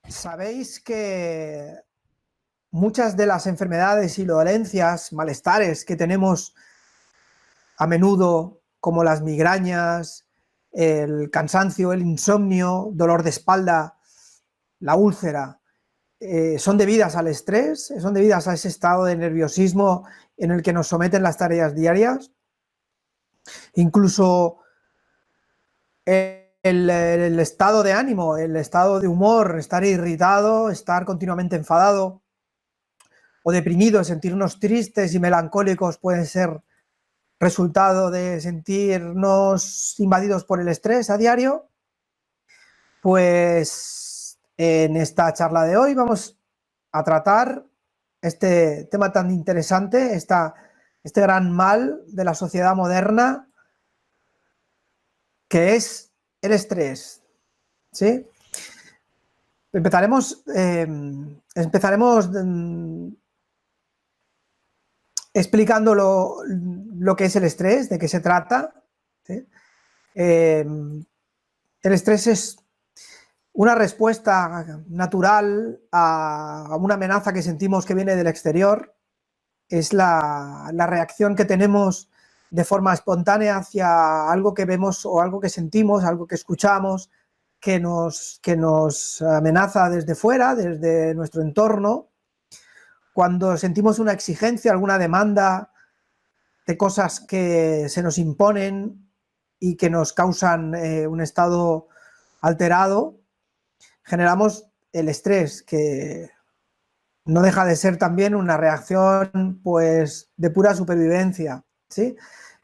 Sabéis que muchas de las enfermedades y dolencias, malestares que tenemos a menudo, como las migrañas, el cansancio, el insomnio, dolor de espalda, la úlcera, son debidas al estrés, son debidas a ese estado de nerviosismo en el que nos someten las tareas diarias. Incluso el estado de ánimo, el estado de humor, estar irritado, estar continuamente enfadado o deprimido, sentirnos tristes y melancólicos pueden ser resultado de sentirnos invadidos por el estrés a diario. Pues en esta charla de hoy vamos a tratar este tema tan interesante, este gran mal de la sociedad moderna, que es el estrés, ¿sí? Empezaremos explicando lo que es el estrés, de qué se trata, ¿sí? El estrés es una respuesta natural a una amenaza que sentimos que viene del exterior. Es la reacción que tenemos de forma espontánea hacia algo que vemos o algo que sentimos, algo que escuchamos, que nos amenaza desde fuera, desde nuestro entorno. Cuando sentimos una exigencia, alguna demanda de cosas que se nos imponen y que nos causan un estado alterado, generamos el estrés, que no deja de ser también una reacción, pues, de pura supervivencia, ¿sí?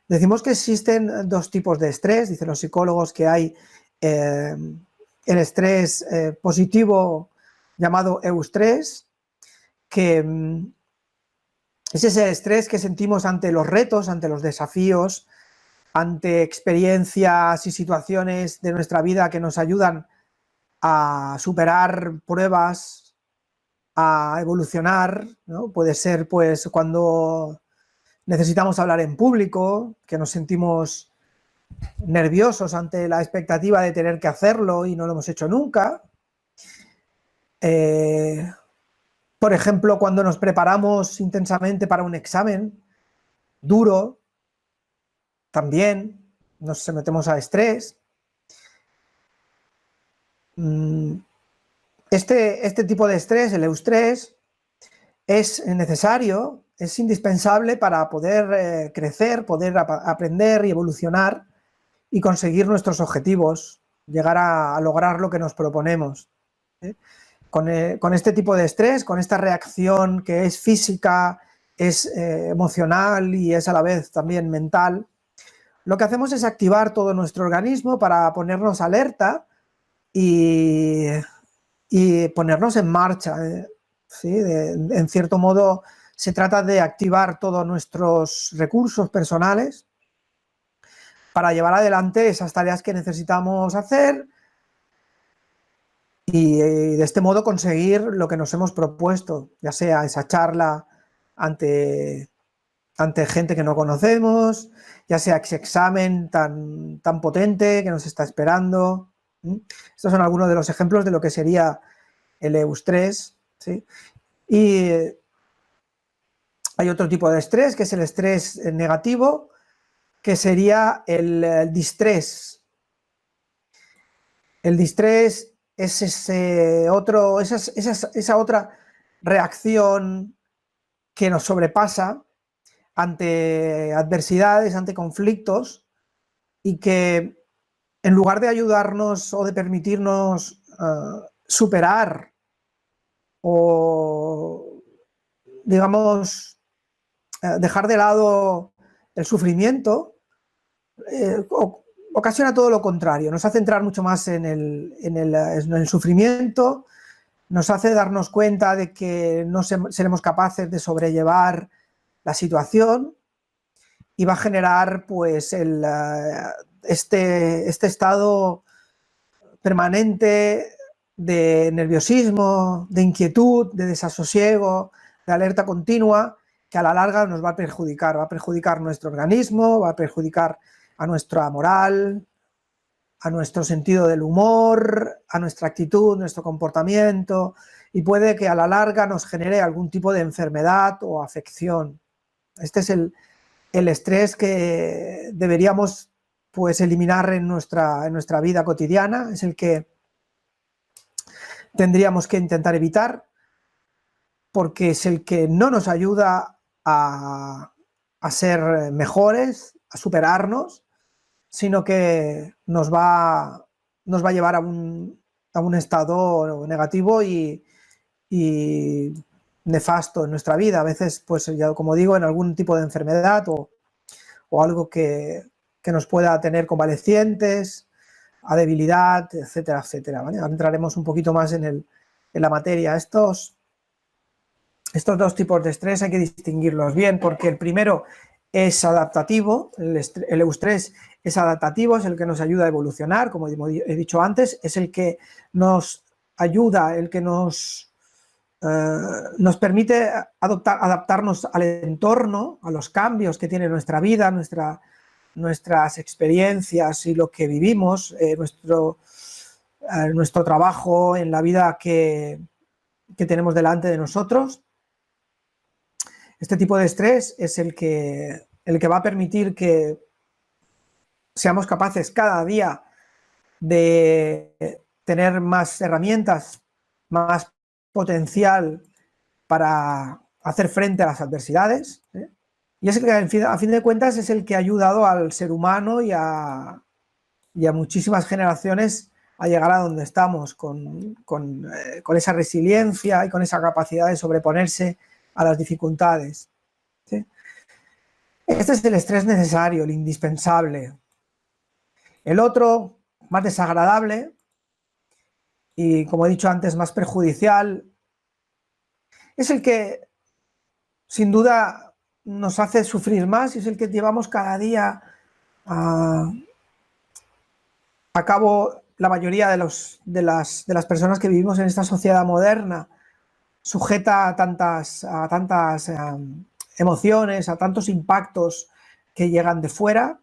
Decimos que existen dos tipos de estrés, dicen los psicólogos, que hay el estrés positivo llamado eustrés, que es ese estrés que sentimos ante los retos, ante los desafíos, ante experiencias y situaciones de nuestra vida que nos ayudan a superar pruebas, a evolucionar, ¿no? Puede ser, pues, cuando necesitamos hablar en público, que nos sentimos nerviosos ante la expectativa de tener que hacerlo y no lo hemos hecho nunca. Por ejemplo, cuando nos preparamos intensamente para un examen duro, también nos sometemos a estrés. Este tipo de estrés, el eustrés, es necesario, es indispensable para poder crecer, poder aprender y evolucionar y conseguir nuestros objetivos, llegar a lograr lo que nos proponemos. Con este tipo de estrés, con esta reacción que es física, es emocional y es a la vez también mental, lo que hacemos es activar todo nuestro organismo para ponernos alerta y ponernos en marcha, ¿sí? En cierto modo se trata de activar todos nuestros recursos personales para llevar adelante esas tareas que necesitamos hacer y de este modo conseguir lo que nos hemos propuesto, ya sea esa charla ante gente que no conocemos, ya sea ese examen tan potente que nos está esperando. Estos son algunos de los ejemplos de lo que sería el eustrés, ¿sí? Y hay otro tipo de estrés, que es el estrés negativo, que sería el distrés. El distrés es esa otra reacción que nos sobrepasa ante adversidades, ante conflictos, y que en lugar de ayudarnos o de permitirnos superar o, digamos, dejar de lado el sufrimiento, ocasiona todo lo contrario, nos hace entrar mucho más en el sufrimiento, nos hace darnos cuenta de que no seremos capaces de sobrellevar la situación y va a generar, pues, este estado permanente de nerviosismo, de inquietud, de desasosiego, de alerta continua, que a la larga nos va a perjudicar nuestro organismo, va a perjudicar a nuestra moral, a nuestro sentido del humor, a nuestra actitud, nuestro comportamiento, y puede que a la larga nos genere algún tipo de enfermedad o afección. Este es el estrés que deberíamos, pues, eliminar en nuestra vida cotidiana, es el que tendríamos que intentar evitar, porque es el que no nos ayuda a ser mejores, a superarnos, sino que nos va a llevar a un estado negativo y nefasto en nuestra vida. A veces, pues ya como digo, en algún tipo de enfermedad o algo que nos pueda tener convalecientes, a debilidad, etcétera, etcétera, ¿vale? Ahora entraremos un poquito más en la materia. Estos dos tipos de estrés hay que distinguirlos bien, porque el primero es adaptativo, el eustrés es adaptativo, es el que nos ayuda a evolucionar, como he dicho antes, es el que nos ayuda, el que nos permite adaptarnos al entorno, a los cambios que tiene nuestra vida, nuestras experiencias y lo que vivimos, nuestro trabajo, en la vida que tenemos delante de nosotros. Este tipo de estrés es el que va a permitir que seamos capaces cada día de tener más herramientas, más potencial para hacer frente a las adversidades, ¿eh? Y es el que, a fin de cuentas, es el que ha ayudado al ser humano y a muchísimas generaciones a llegar a donde estamos, con esa resiliencia y con esa capacidad de sobreponerse a las dificultades, ¿sí? Este es el estrés necesario, el indispensable. El otro, más desagradable y, como he dicho antes, más perjudicial, es el que sin duda nos hace sufrir más y es el que llevamos cada día a cabo la mayoría de las personas que vivimos en esta sociedad moderna, sujeta a tantas emociones, a tantos impactos que llegan de fuera,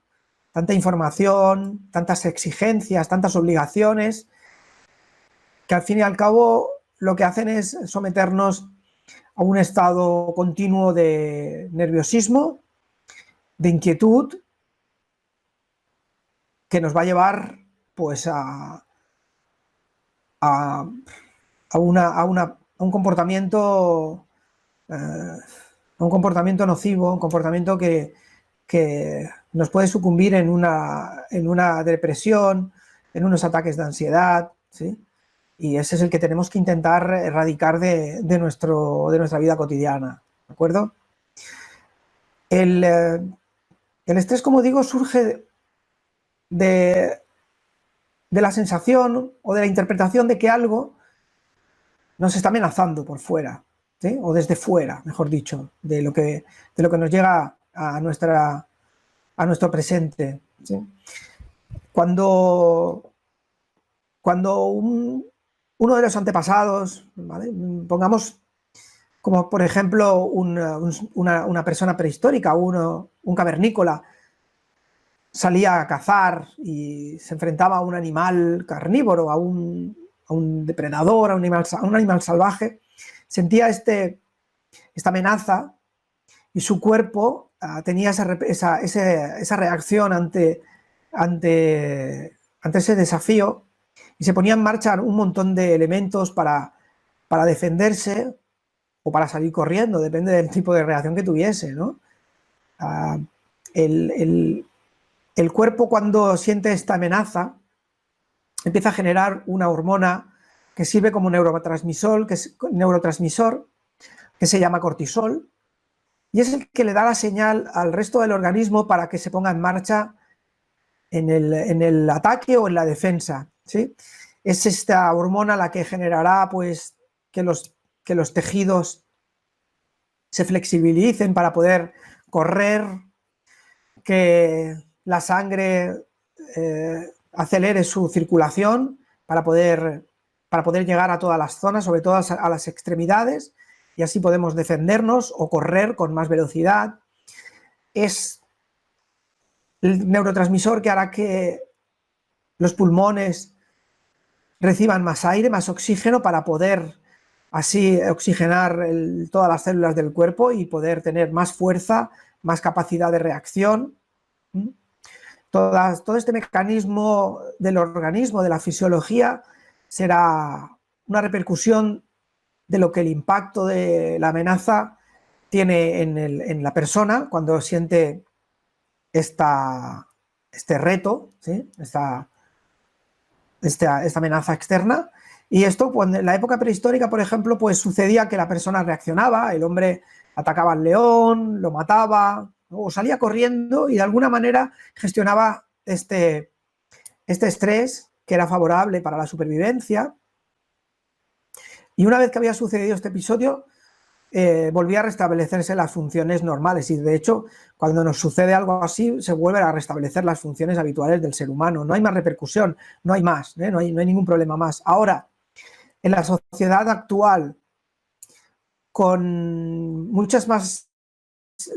tanta información, tantas exigencias, tantas obligaciones, que al fin y al cabo lo que hacen es someternos a un estado continuo de nerviosismo, de inquietud, que nos va a llevar, pues, a un comportamiento nocivo, un comportamiento que nos puede sucumbir en una depresión, en unos ataques de ansiedad, ¿sí? Y ese es el que tenemos que intentar erradicar de nuestra vida cotidiana, ¿de acuerdo? El estrés, como digo, surge de la sensación o de la interpretación de que algo nos está amenazando por fuera, ¿sí? O desde fuera, mejor dicho, de lo que nos llega a nuestro presente, ¿sí? Cuando uno de los antepasados, ¿vale? Pongamos como por ejemplo una persona prehistórica, un cavernícola, salía a cazar y se enfrentaba a un animal carnívoro, a un depredador, a un animal salvaje, sentía esta amenaza y su cuerpo tenía esa reacción ante ese desafío y se ponía en marcha un montón de elementos para defenderse o para salir corriendo, depende del tipo de reacción que tuviese, ¿no? El cuerpo, cuando siente esta amenaza, empieza a generar una hormona que sirve como neurotransmisor, que se llama cortisol, y es el que le da la señal al resto del organismo para que se ponga en marcha en el ataque o en la defensa, ¿sí? Es esta hormona la que generará, pues, que los tejidos se flexibilicen para poder correr, que la sangre acelere su circulación para poder llegar a todas las zonas, sobre todo a las extremidades, y así podemos defendernos o correr con más velocidad. Es el neurotransmisor que hará que los pulmones reciban más aire, más oxígeno para poder así oxigenar todas las células del cuerpo y poder tener más fuerza, más capacidad de reacción. Todo este mecanismo del organismo, de la fisiología, será una repercusión de lo que el impacto de la amenaza tiene en la persona cuando siente este reto, ¿sí? esta amenaza externa. Y esto, pues, en la época prehistórica, por ejemplo, pues sucedía que la persona reaccionaba, el hombre atacaba al león, lo mataba, ¿no? O salía corriendo y de alguna manera gestionaba este estrés que era favorable para la supervivencia. Y una vez que había sucedido este episodio, volvía a restablecerse las funciones normales, y de hecho cuando nos sucede algo así se vuelven a restablecer las funciones habituales del ser humano, no hay más repercusión, no hay más, no hay ningún problema más. Ahora, en la sociedad actual, con muchas más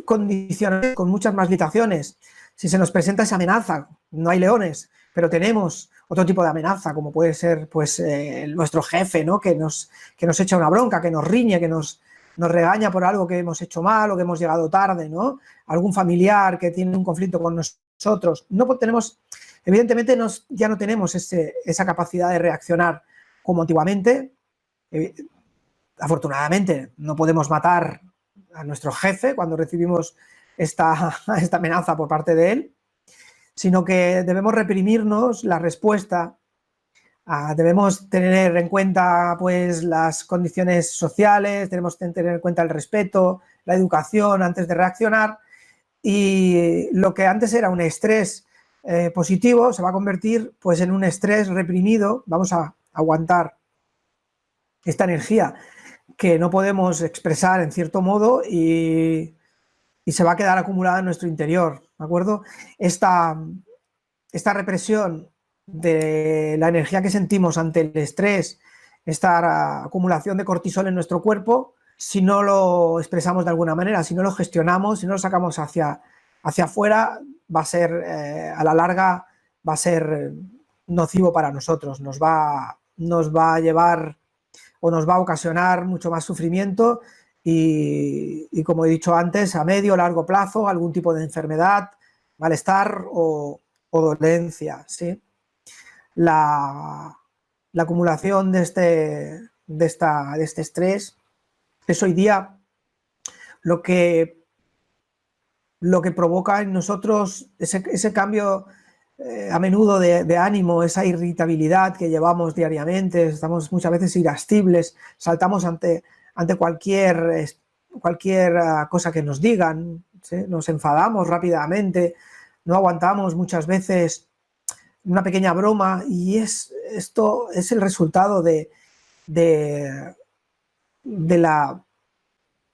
condiciones, con muchas más limitaciones, si se nos presenta esa amenaza, no hay leones, pero tenemos otro tipo de amenaza, como puede ser pues, nuestro jefe, ¿no? que nos echa una bronca, que nos riñe, que nos regaña por algo que hemos hecho mal o que hemos llegado tarde, ¿no? Algún familiar que tiene un conflicto con nosotros. No tenemos, evidentemente ya no tenemos esa capacidad de reaccionar como antiguamente. Afortunadamente no podemos matar a nuestro jefe cuando recibimos esta amenaza por parte de él, sino que debemos reprimirnos la respuesta. Debemos tener en cuenta pues, las condiciones sociales, tenemos que tener en cuenta el respeto, la educación antes de reaccionar, y lo que antes era un estrés positivo se va a convertir pues, en un estrés reprimido. Vamos a aguantar esta energía que no podemos expresar en cierto modo y se va a quedar acumulada en nuestro interior, ¿de acuerdo? Esta represión de la energía que sentimos ante el estrés, esta acumulación de cortisol en nuestro cuerpo, si no lo expresamos de alguna manera, si no lo gestionamos, si no lo sacamos hacia afuera, va a ser, a la larga, va a ser nocivo para nosotros, nos va a llevar o nos va a ocasionar mucho más sufrimiento y como he dicho antes, a medio o largo plazo, algún tipo de enfermedad, malestar o dolencia, ¿sí? La acumulación de este estrés es hoy día lo que provoca en nosotros ese cambio a menudo de ánimo, esa irritabilidad que llevamos diariamente. Estamos muchas veces irascibles, saltamos ante cualquier cosa que nos digan, ¿sí? Nos enfadamos rápidamente, no aguantamos muchas veces una pequeña broma, y esto es el resultado del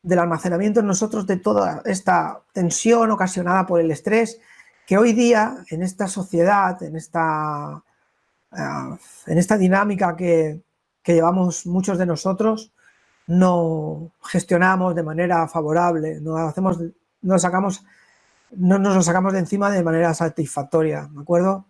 almacenamiento en nosotros de toda esta tensión ocasionada por el estrés, que hoy día en esta sociedad, en esta dinámica que llevamos muchos de nosotros, no gestionamos de manera favorable, no nos lo sacamos de encima de manera satisfactoria, ¿de acuerdo?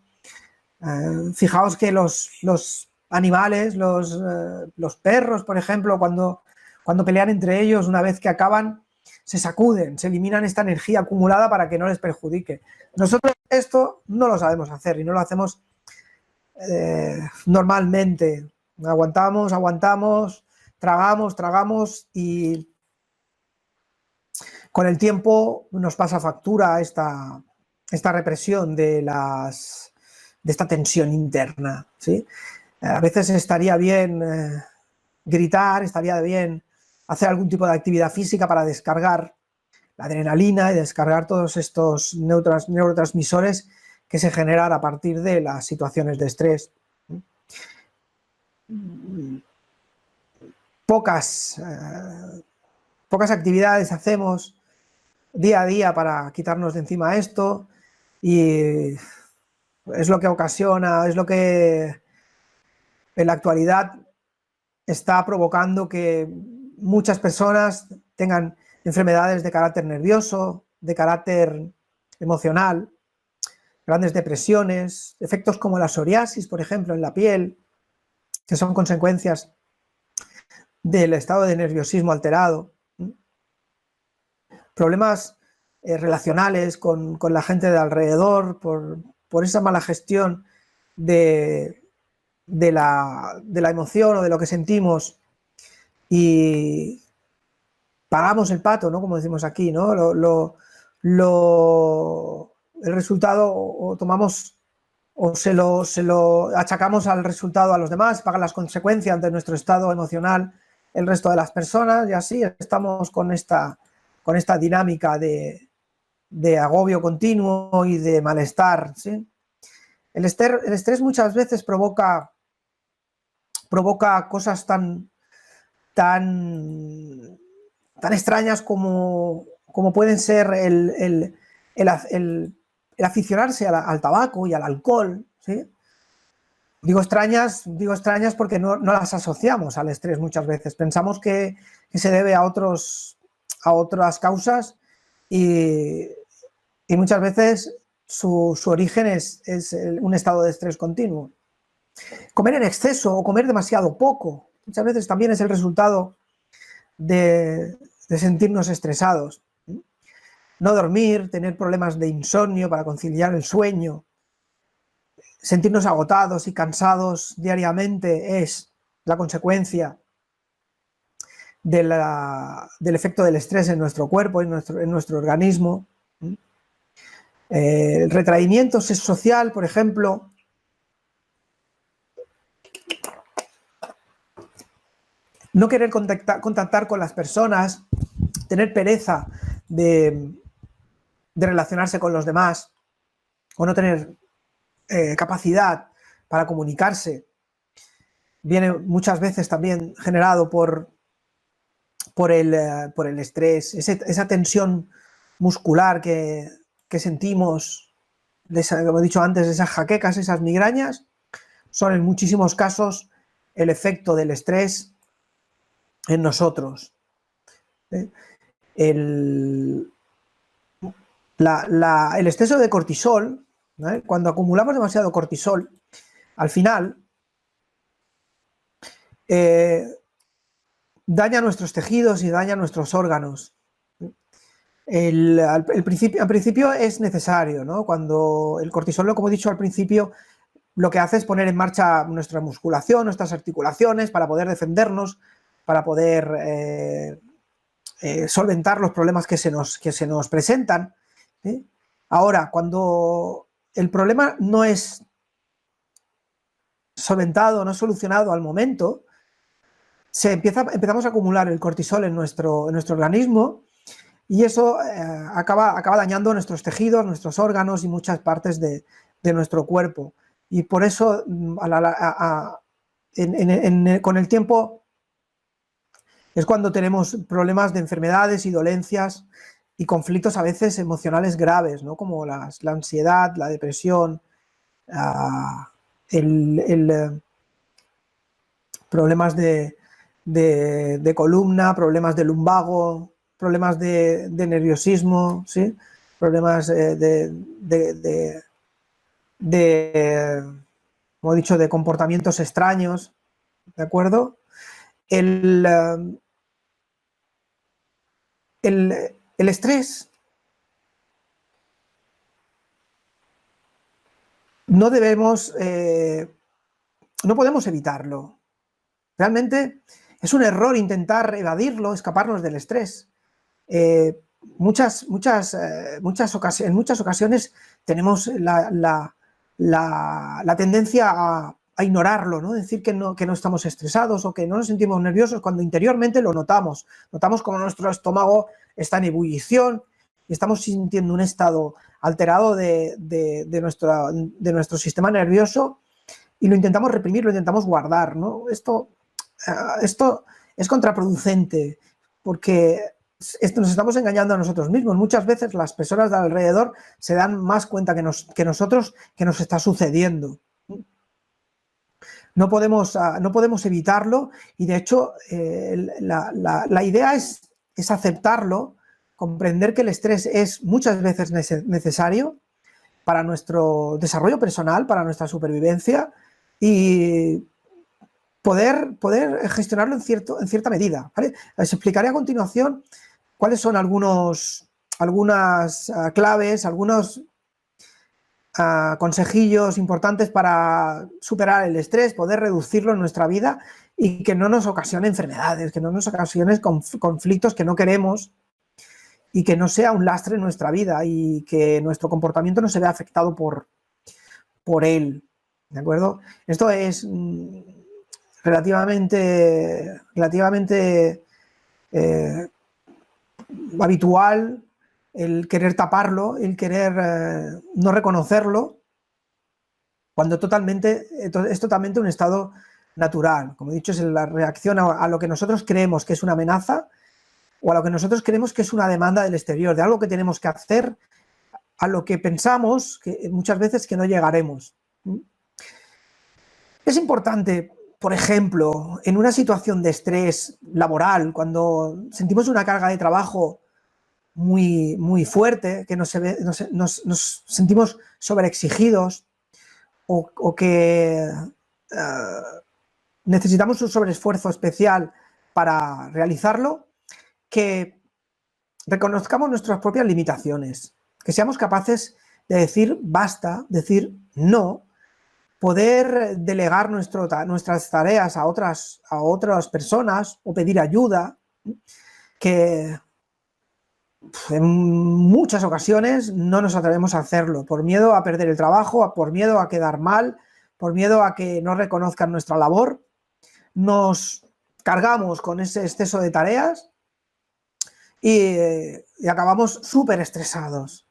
Fijaos que los animales, los perros, por ejemplo, cuando pelean entre ellos, una vez que acaban, se sacuden, se eliminan esta energía acumulada para que no les perjudique. Nosotros esto no lo sabemos hacer y no lo hacemos normalmente. Aguantamos, tragamos y con el tiempo nos pasa factura esta represión de esta tensión interna, ¿sí? A veces estaría bien gritar, estaría bien hacer algún tipo de actividad física para descargar la adrenalina y descargar todos estos neurotransmisores que se generan a partir de las situaciones de estrés. Pocas actividades hacemos día a día para quitarnos de encima esto, y es lo que ocasiona, es lo que en la actualidad está provocando que muchas personas tengan enfermedades de carácter nervioso, de carácter emocional, grandes depresiones, efectos como la psoriasis, por ejemplo, en la piel, que son consecuencias del estado de nerviosismo alterado, problemas relacionales con la gente de alrededor, por esa mala gestión de la emoción o de lo que sentimos, y pagamos el pato, ¿no? Como decimos aquí, ¿no? El resultado o tomamos o se lo achacamos al resultado a los demás, pagan las consecuencias de nuestro estado emocional el resto de las personas, y así estamos con esta dinámica de agobio continuo y de malestar, ¿sí? El estrés muchas veces provoca cosas tan extrañas como pueden ser el aficionarse al tabaco y al alcohol, ¿sí? Digo extrañas porque no las asociamos al estrés muchas veces. Pensamos que se debe a otras causas, y muchas veces su origen es un estado de estrés continuo. Comer en exceso o comer demasiado poco muchas veces también es el resultado de sentirnos estresados. No dormir, tener problemas de insomnio para conciliar el sueño, sentirnos agotados y cansados diariamente es la consecuencia del efecto del estrés en nuestro cuerpo, en nuestro organismo. El retraimiento social, por ejemplo, no querer contactar con las personas, tener pereza de relacionarse con los demás, o no tener capacidad para comunicarse, viene muchas veces también generado por el estrés, esa tensión muscular que sentimos, como he dicho antes, esas jaquecas, esas migrañas, son en muchísimos casos el efecto del estrés en nosotros. El exceso de cortisol, ¿no? Cuando acumulamos demasiado cortisol, al final daña nuestros tejidos y daña nuestros órganos. Al principio es necesario, ¿no? Cuando el cortisol, como he dicho al principio, lo que hace es poner en marcha nuestra musculación, nuestras articulaciones, para poder defendernos, para poder solventar los problemas que se nos presentan, ¿sí? Ahora, cuando el problema no es solventado, no es solucionado al momento, empezamos a acumular el cortisol en nuestro organismo, y eso acaba dañando nuestros tejidos, nuestros órganos y muchas partes de nuestro cuerpo. Y por eso, con el tiempo, es cuando tenemos problemas de enfermedades y dolencias y conflictos a veces emocionales graves, ¿no? Como la ansiedad, la depresión, problemas de columna, problemas de lumbago, problemas de nerviosismo, ¿sí? Problemas como he dicho, de comportamientos extraños, ¿de acuerdo? El estrés no podemos evitarlo. Realmente es un error intentar evadirlo, escaparnos del estrés. En muchas ocasiones tenemos la tendencia a ignorarlo, ¿no? Decir que no estamos estresados o que no nos sentimos nerviosos, cuando interiormente lo notamos. Notamos como nuestro estómago está en ebullición y estamos sintiendo un estado alterado de nuestro sistema nervioso, y lo intentamos reprimir, lo intentamos guardar, ¿no? Esto es contraproducente, porque nos estamos engañando a nosotros mismos. Muchas veces las personas de alrededor se dan más cuenta que nosotros que nos está sucediendo. No podemos evitarlo, y de hecho la idea es aceptarlo, comprender que el estrés es muchas veces necesario, para nuestro desarrollo personal, para nuestra supervivencia y poder gestionarlo en cierta medida, ¿vale? Les explicaré a continuación cuáles son algunas claves, algunos consejillos importantes para superar el estrés, poder reducirlo en nuestra vida y que no nos ocasione enfermedades, que no nos ocasione conflictos que no queremos y que no sea un lastre en nuestra vida y que nuestro comportamiento no se vea afectado por él, ¿de acuerdo? Esto es relativamente habitual, el querer taparlo, el querer no reconocerlo, cuando es totalmente un estado natural. Como he dicho, es la reacción a lo que nosotros creemos que es una amenaza o a lo que nosotros creemos que es una demanda del exterior, de algo que tenemos que hacer, a lo que pensamos que muchas veces que no llegaremos. Es importante, por ejemplo, en una situación de estrés laboral, cuando sentimos una carga de trabajo muy fuerte, que nos sentimos sobreexigidos o que necesitamos un sobreesfuerzo especial para realizarlo, que reconozcamos nuestras propias limitaciones, que seamos capaces de decir basta, decir no, poder delegar nuestras tareas a otras personas o pedir ayuda, que en muchas ocasiones no nos atrevemos a hacerlo, por miedo a perder el trabajo, por miedo a quedar mal, por miedo a que no reconozcan nuestra labor. Nos cargamos con ese exceso de tareas y acabamos súper estresados,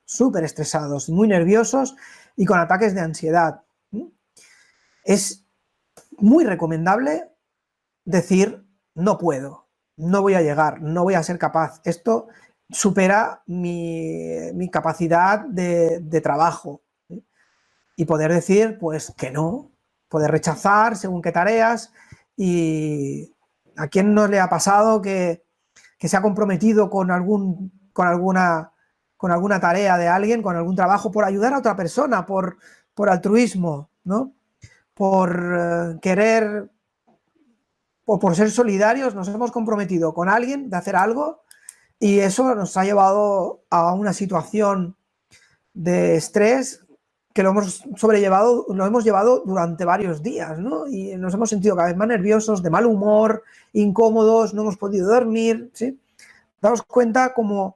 muy nerviosos y con ataques de ansiedad. Es muy recomendable decir no puedo, no voy a llegar, no voy a ser capaz. Esto supera mi capacidad de trabajo, ¿sí? Y poder decir pues que no, poder rechazar según qué tareas. Y a quién no le ha pasado que se ha comprometido con alguna tarea de alguien, con algún trabajo, por ayudar a otra persona, por altruismo, ¿no? Por querer o por ser solidarios, nos hemos comprometido con alguien de hacer algo y eso nos ha llevado a una situación de estrés que lo hemos llevado durante varios días, ¿no? Y nos hemos sentido cada vez más nerviosos, de mal humor, incómodos, no hemos podido dormir, ¿sí? Daos cuenta cómo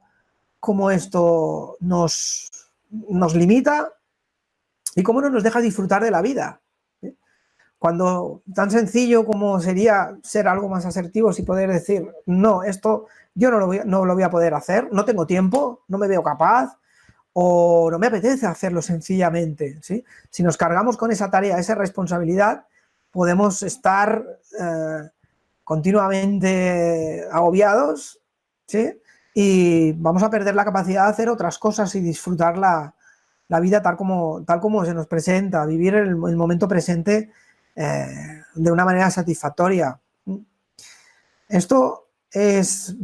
esto nos limita y cómo no nos deja disfrutar de la vida, ¿sí? Cuando tan sencillo como sería ser algo más asertivos y poder decir, no, esto yo no lo voy a poder hacer, no tengo tiempo, no me veo capaz, o no me apetece hacerlo sencillamente, ¿sí? Si nos cargamos con esa tarea, esa responsabilidad, podemos estar continuamente agobiados, ¿sí? Y vamos a perder la capacidad de hacer otras cosas y disfrutar la vida tal como se nos presenta, vivir el momento presente de una manera satisfactoria. Esto es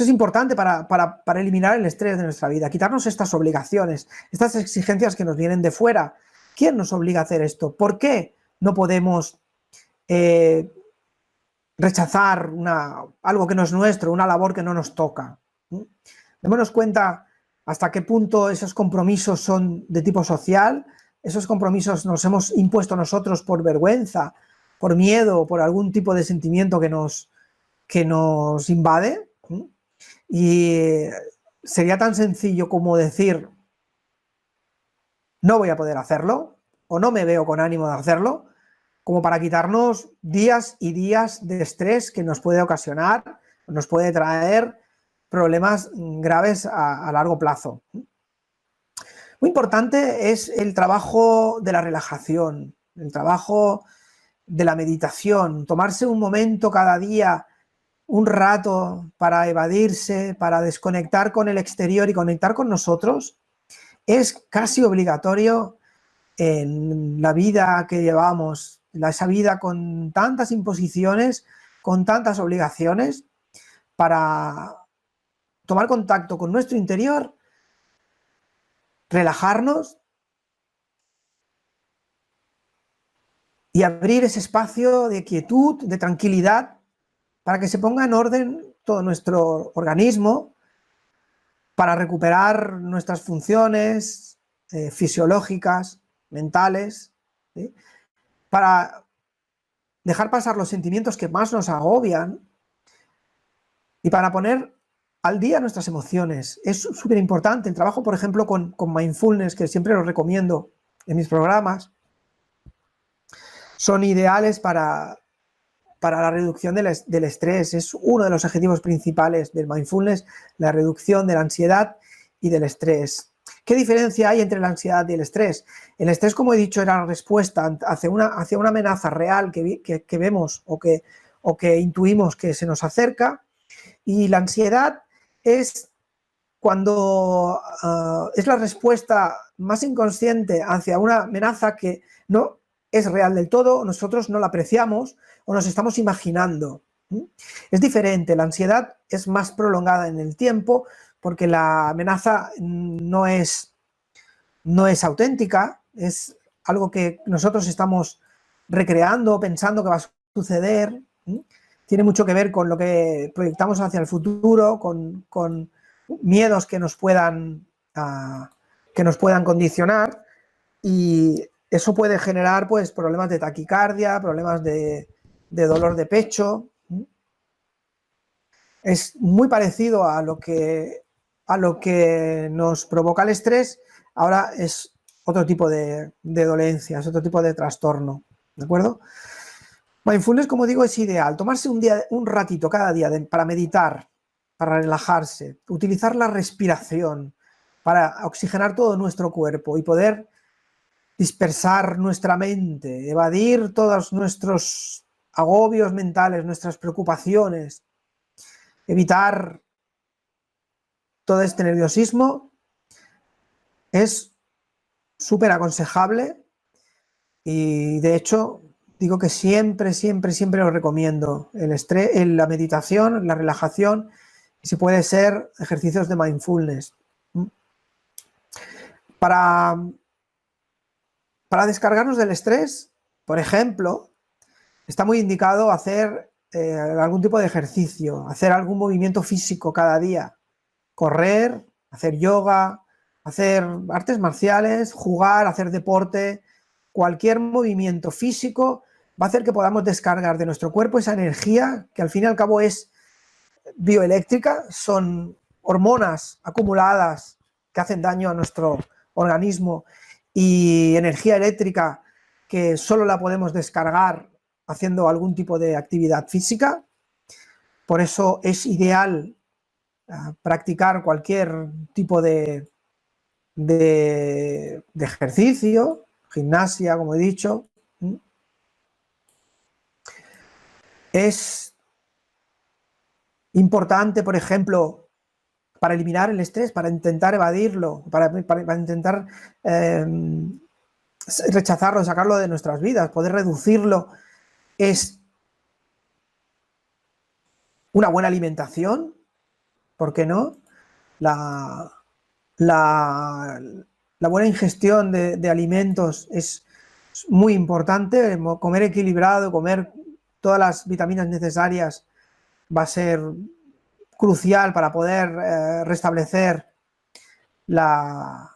importante para eliminar el estrés de nuestra vida, quitarnos estas obligaciones, estas exigencias que nos vienen de fuera. ¿Quién nos obliga a hacer esto? ¿Por qué no podemos rechazar algo que no es nuestro, una labor que no nos toca? Démonos cuenta hasta qué punto esos compromisos son de tipo social, esos compromisos nos hemos impuesto nosotros por vergüenza, por miedo, por algún tipo de sentimiento que nos invade. Y sería tan sencillo como decir no voy a poder hacerlo o no me veo con ánimo de hacerlo, como para quitarnos días y días de estrés que nos puede ocasionar, nos puede traer problemas graves a largo plazo. Muy importante es el trabajo de la relajación, el trabajo de la meditación, tomarse un momento cada día, un rato para evadirse, para desconectar con el exterior y conectar con nosotros, es casi obligatorio en la vida que llevamos, esa vida con tantas imposiciones, con tantas obligaciones, para tomar contacto con nuestro interior, relajarnos y abrir ese espacio de quietud, de tranquilidad, para que se ponga en orden todo nuestro organismo, para recuperar nuestras funciones fisiológicas, mentales, ¿sí? Para dejar pasar los sentimientos que más nos agobian y para poner al día nuestras emociones. Es súper importante. El trabajo, por ejemplo, con mindfulness, que siempre lo recomiendo en mis programas, son ideales para la reducción del estrés. Es uno de los objetivos principales del mindfulness, la reducción de la ansiedad y del estrés. ¿Qué diferencia hay entre la ansiedad y el estrés? El estrés, como he dicho, era la respuesta hacia una amenaza real que vemos o que intuimos que se nos acerca, y la ansiedad es cuando es la respuesta más inconsciente hacia una amenaza que no es real del todo, nosotros no la apreciamos o nos estamos imaginando. Es diferente, la ansiedad es más prolongada en el tiempo porque la amenaza no es auténtica, es algo que nosotros estamos recreando, pensando que va a suceder. Tiene mucho que ver con lo que proyectamos hacia el futuro, con miedos que nos puedan condicionar, y eso puede generar pues problemas de taquicardia, problemas de dolor de pecho. Es muy parecido a lo que nos provoca el estrés. Ahora es otro tipo de dolencia, es otro tipo de trastorno, ¿de acuerdo? Mindfulness, como digo, es ideal. Tomarse un ratito cada día para meditar, para relajarse, utilizar la respiración para oxigenar todo nuestro cuerpo y poder dispersar nuestra mente, evadir todos nuestros agobios mentales, nuestras preocupaciones, evitar todo este nerviosismo, es súper aconsejable, y de hecho digo que siempre lo recomiendo. El estrés, la meditación, la relajación, y si puede ser ejercicios de mindfulness. Para descargarnos del estrés, por ejemplo, está muy indicado hacer algún tipo de ejercicio, hacer algún movimiento físico cada día, correr, hacer yoga, hacer artes marciales, jugar, hacer deporte. Cualquier movimiento físico va a hacer que podamos descargar de nuestro cuerpo esa energía, que al fin y al cabo es bioeléctrica, son hormonas acumuladas que hacen daño a nuestro organismo, y energía eléctrica que solo la podemos descargar haciendo algún tipo de actividad física. Por eso es ideal practicar cualquier tipo de ejercicio, gimnasia, como he dicho. Es importante, por ejemplo, para eliminar el estrés, para intentar evadirlo, para intentar rechazarlo, sacarlo de nuestras vidas, poder reducirlo, es una buena alimentación, ¿por qué no? La buena ingestión de alimentos es muy importante. Comer equilibrado, comer todas las vitaminas necesarias va a ser crucial para poder restablecer las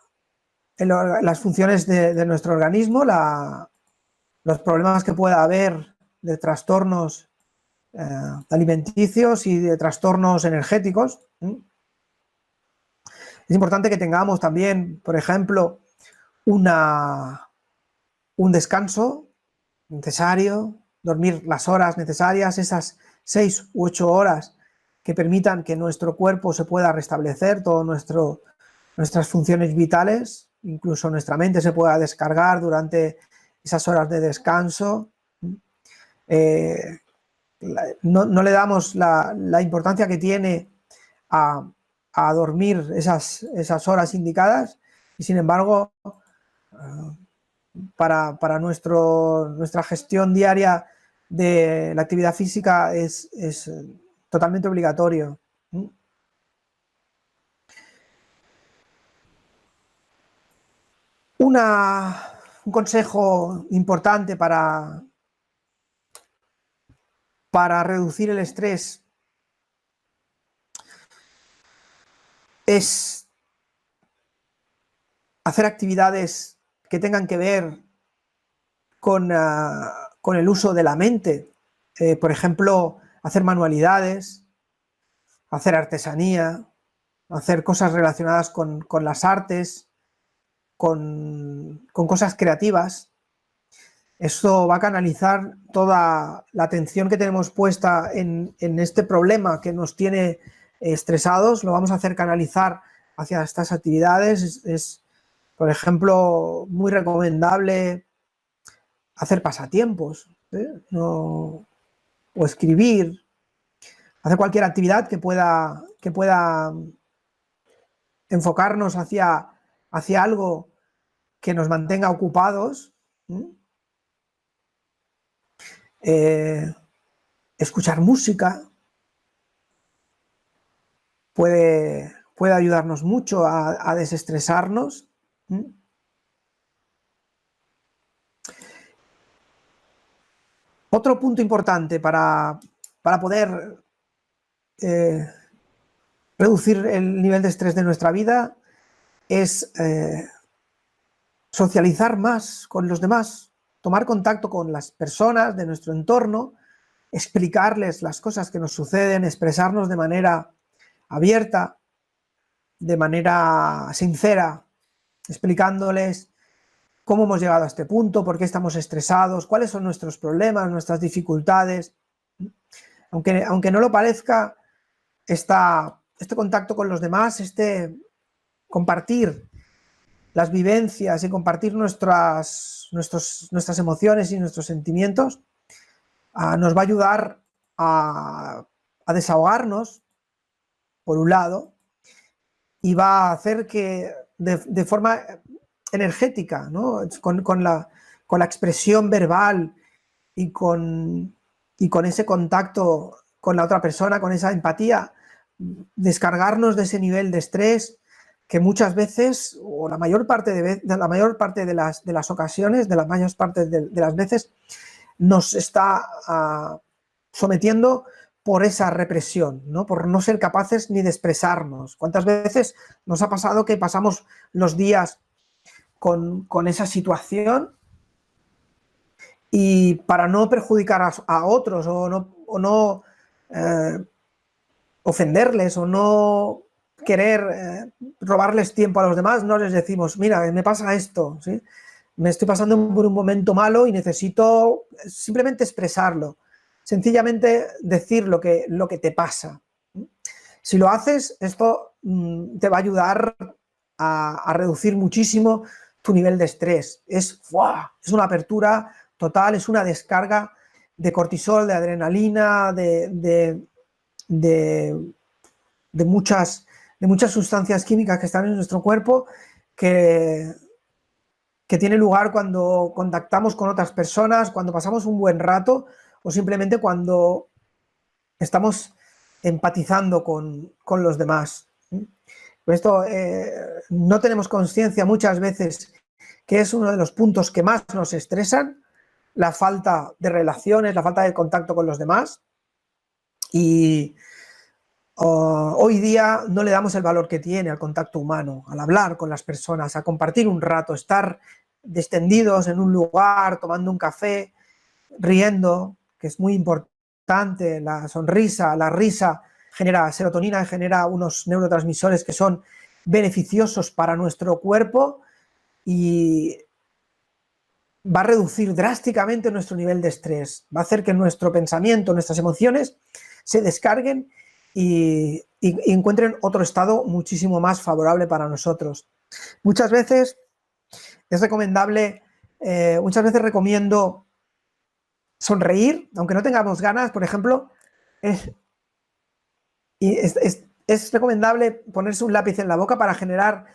funciones de nuestro organismo, los problemas que pueda haber de trastornos alimenticios y de trastornos energéticos. Es importante que tengamos también, por ejemplo, un descanso necesario, dormir las horas necesarias, esas 6 u 8 horas que permitan que nuestro cuerpo se pueda restablecer, todas nuestras funciones vitales, incluso nuestra mente se pueda descargar durante esas horas de descanso. No le damos la importancia que tiene a dormir esas horas indicadas, y sin embargo para nuestra gestión diaria de la actividad física es totalmente obligatorio. un consejo importante para reducir el estrés es hacer actividades que tengan que ver con el uso de la mente. Por ejemplo, hacer manualidades, hacer artesanía, hacer cosas relacionadas con las artes, con cosas creativas. Eso va a canalizar toda la atención que tenemos puesta en este problema que nos tiene estresados, lo vamos a hacer canalizar hacia estas actividades. Es, por ejemplo, muy recomendable hacer pasatiempos, o escribir, hacer cualquier actividad que pueda enfocarnos hacia algo que nos mantenga ocupados. Escuchar música puede ayudarnos mucho a desestresarnos. Otro punto importante para poder reducir el nivel de estrés de nuestra vida es socializar más con los demás, tomar contacto con las personas de nuestro entorno, explicarles las cosas que nos suceden, expresarnos de manera abierta, de manera sincera, explicándoles cómo hemos llegado a este punto, por qué estamos estresados, cuáles son nuestros problemas, nuestras dificultades. Aunque no lo parezca, este contacto con los demás, compartir las vivencias y compartir nuestras emociones y nuestros sentimientos, nos va a ayudar a desahogarnos, por un lado, y va a hacer que de forma energética, ¿no? con la expresión verbal y con ese contacto con la otra persona, con esa empatía, descargarnos de ese nivel de estrés que muchas veces, o la mayor parte de las ocasiones, de la mayor parte de las veces, nos está sometiendo por esa represión, ¿no? Por no ser capaces ni de expresarnos. ¿Cuántas veces nos ha pasado que pasamos los días con esa situación y para no perjudicar a otros o no ofenderles o no querer robarles tiempo a los demás, no les decimos, mira, me pasa esto, ¿sí? Me estoy pasando por un momento malo y necesito simplemente expresarlo, sencillamente decir lo que te pasa. Si lo haces, esto te va a ayudar a reducir muchísimo tu nivel de estrés. Es una apertura total, es una descarga de cortisol, de adrenalina, de muchas sustancias químicas que están en nuestro cuerpo que tiene lugar cuando contactamos con otras personas, cuando pasamos un buen rato o simplemente cuando estamos empatizando con los demás. Por esto no tenemos conciencia muchas veces que es uno de los puntos que más nos estresan, la falta de relaciones, la falta de contacto con los demás, y hoy día no le damos el valor que tiene al contacto humano, al hablar con las personas, a compartir un rato, estar extendidos en un lugar, tomando un café, riendo, que es muy importante. La sonrisa, la risa genera serotonina, genera unos neurotransmisores que son beneficiosos para nuestro cuerpo y va a reducir drásticamente nuestro nivel de estrés, va a hacer que nuestro pensamiento, nuestras emociones se descarguen y encuentren otro estado muchísimo más favorable para nosotros. Muchas veces es recomendable, muchas veces recomiendo sonreír, aunque no tengamos ganas. Por ejemplo, es recomendable ponerse un lápiz en la boca para generar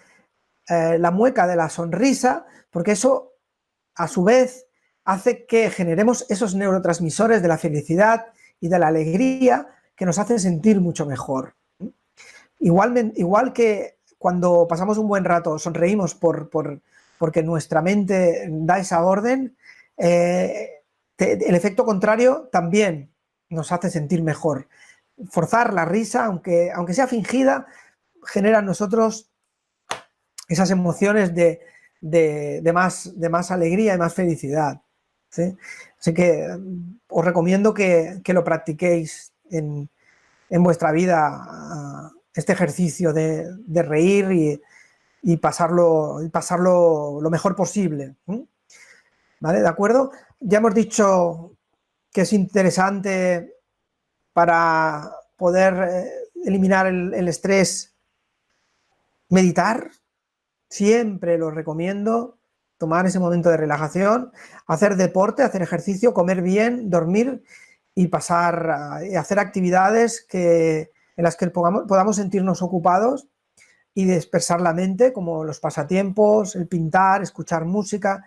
la mueca de la sonrisa, porque eso a su vez hace que generemos esos neurotransmisores de la felicidad y de la alegría que nos hacen sentir mucho mejor. Igual que cuando pasamos un buen rato sonreímos por porque nuestra mente da esa orden, el efecto contrario también nos hace sentir mejor. Forzar la risa, aunque sea fingida, genera en nosotros esas emociones de más alegría y más felicidad, ¿sí? Así que os recomiendo que lo practiquéis en vuestra vida, este ejercicio de reír y pasarlo lo mejor posible, ¿vale? ¿De acuerdo? Ya hemos dicho que es interesante para poder eliminar el estrés, meditar. Siempre lo recomiendo, tomar ese momento de relajación, hacer deporte, hacer ejercicio, comer bien, dormir y pasar a hacer actividades en las que podamos sentirnos ocupados y dispersar la mente, como los pasatiempos, el pintar, escuchar música